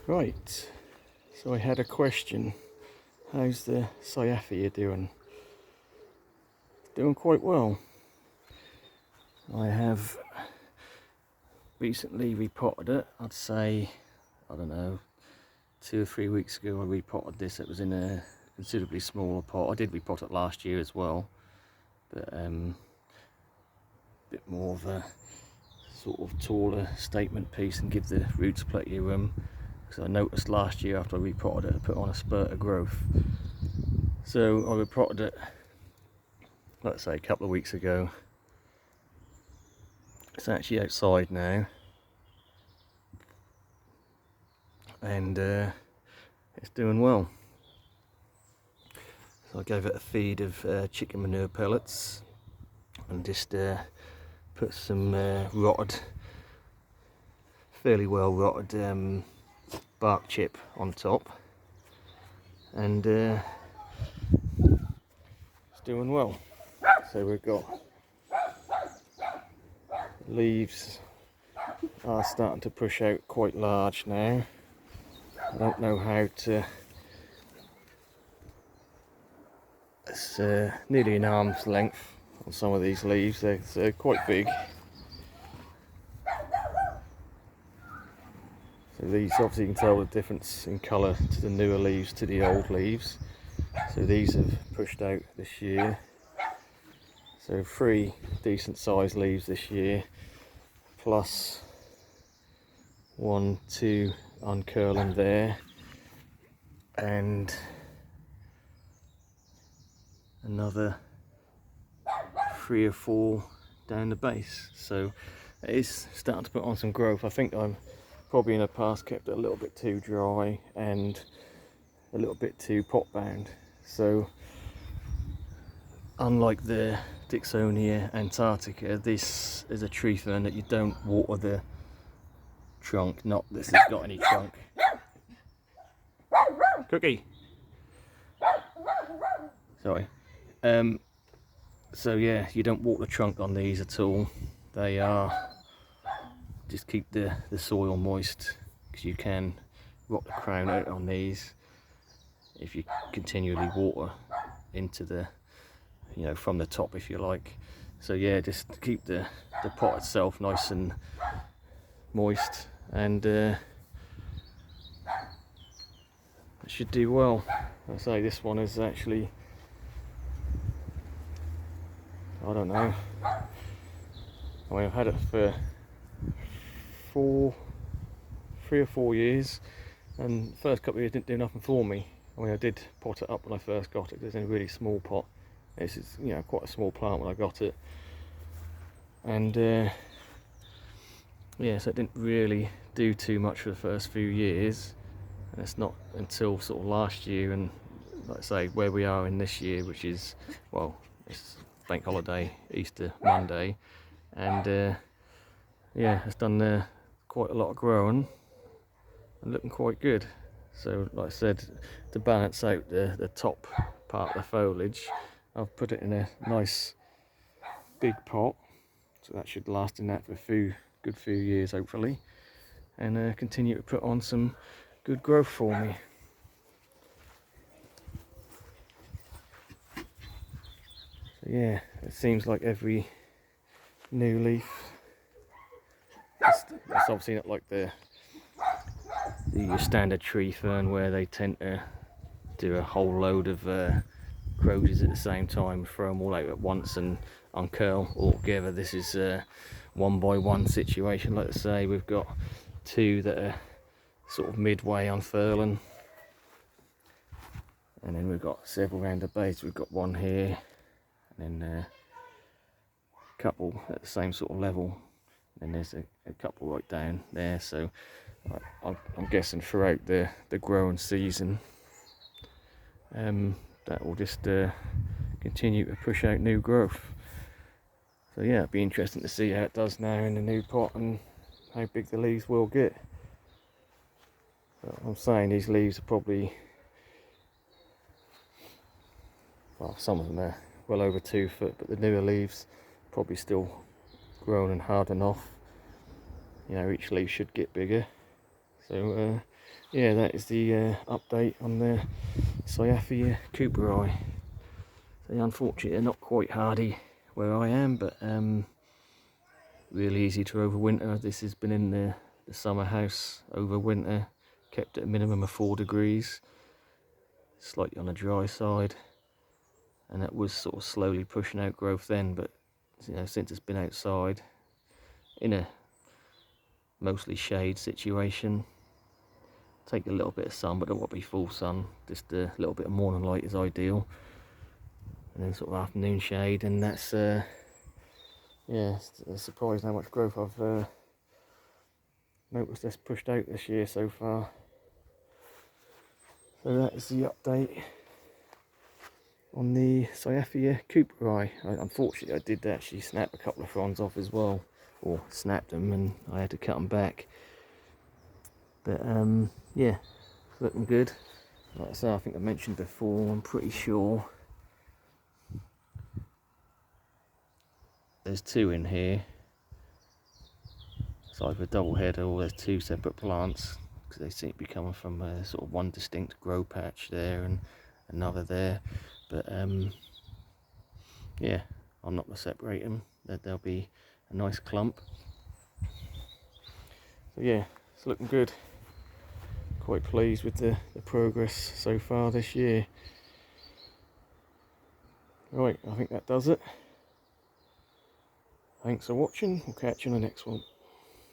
Right, so I had a question. How's the cyathea doing? Doing quite well. I have recently repotted it. I'd say, I don't know, 2 or 3 weeks ago I repotted this. It was in a considerably smaller pot. I did repot it last year as well, but a bit more of a sort of taller statement piece and give the roots plenty of room. Because I noticed last year after I repotted it, I put on a spurt of growth. So I repotted it, let's say a couple of weeks ago. It's actually outside now, and it's doing well. So I gave it a feed of chicken manure pellets and just put some rotted, fairly well rotted bark chip on top, and it's doing well. So we've got leaves are starting to push out quite large now. I don't know how to. It's nearly an arm's length on some of these leaves. They're quite big. So these, obviously you can tell the difference in colour to the newer leaves to the old leaves. So these have pushed out this year. So 3 decent sized leaves this year, plus 1, 2 uncurling there, and another 3 or 4 down the base. So it is starting to put on some growth. I think I'm probably in the past kept it a little bit too dry and a little bit too pot bound. So unlike the Dixonia antarctica, this is a tree fern that you don't water the trunk. Not this has got any trunk. Cookie. Sorry. So yeah, you don't water the trunk on these at all. They are just keep the soil moist, because you can rot the crown out on these if you continually water into the, you know, from the top, if you like. So yeah, just keep the pot itself nice and moist, and it should do well. I say this one is actually, I don't know, I mean I've had it for 3 or 4 years, and the first couple of years didn't do nothing for me. I mean I did pot it up when I first got it. It was in a really small pot. This is, you know, quite a small plant when I got it, and yeah, so it didn't really do too much for the first few years, and it's not until sort of last year, and like I say, where we are in this year, which is, well, it's bank holiday, Easter Monday, and yeah, it's done quite a lot of growing and looking quite good. So like I said, to balance out the top part of the foliage, I've put it in a nice big pot, so that should last in that for a good few years hopefully, and continue to put on some good growth for me. So yeah, it seems like every new leaf, it's obviously not like the standard tree fern where they tend to do a whole load of growths at the same time, throw them all out at once and uncurl all together. This is a 1 by 1 situation. Like I say, we've got 2 that are sort of midway unfurling, and then we've got several around the base. We've got 1 here, and then a couple at the same sort of level, and there's a couple right down there. So I'm guessing throughout the growing season, that will just continue to push out new growth. So yeah, it'd be interesting to see how it does now in the new pot and how big the leaves will get. But I'm saying these leaves are probably, well, some of them are well over 2 foot, but the newer leaves probably still growing and hard enough. You know, each leaf should get bigger. So yeah, that is the update on the cyathea cooperi. So unfortunately they're not quite hardy where I am, but really easy to overwinter. This has been in the summer house over winter, kept at a minimum of 4 degrees, slightly on the dry side, and that was sort of slowly pushing out growth then, but you know, since it's been outside in a mostly shade situation, take a little bit of sun, but don't want to be full sun, just a little bit of morning light is ideal, and then sort of afternoon shade, and that's yeah, it's surprising how much growth I've noticed that's pushed out this year so far. So that is the update on the cyathea cooperi. Unfortunately I did actually snap a couple of fronds off as well, or snapped them, and I had to cut them back, but yeah, looking good. Like I say, I think I mentioned before, I'm pretty sure there's 2 in here. It's either a double header or there's 2 separate plants, because they seem to be coming from a sort of one distinct grow patch there and another there. But yeah, I'm not going to separate them. They'll be a nice clump. So yeah, it's looking good. Quite pleased with the progress so far this year. Right, I think that does it. Thanks for watching. We'll catch you in the next one.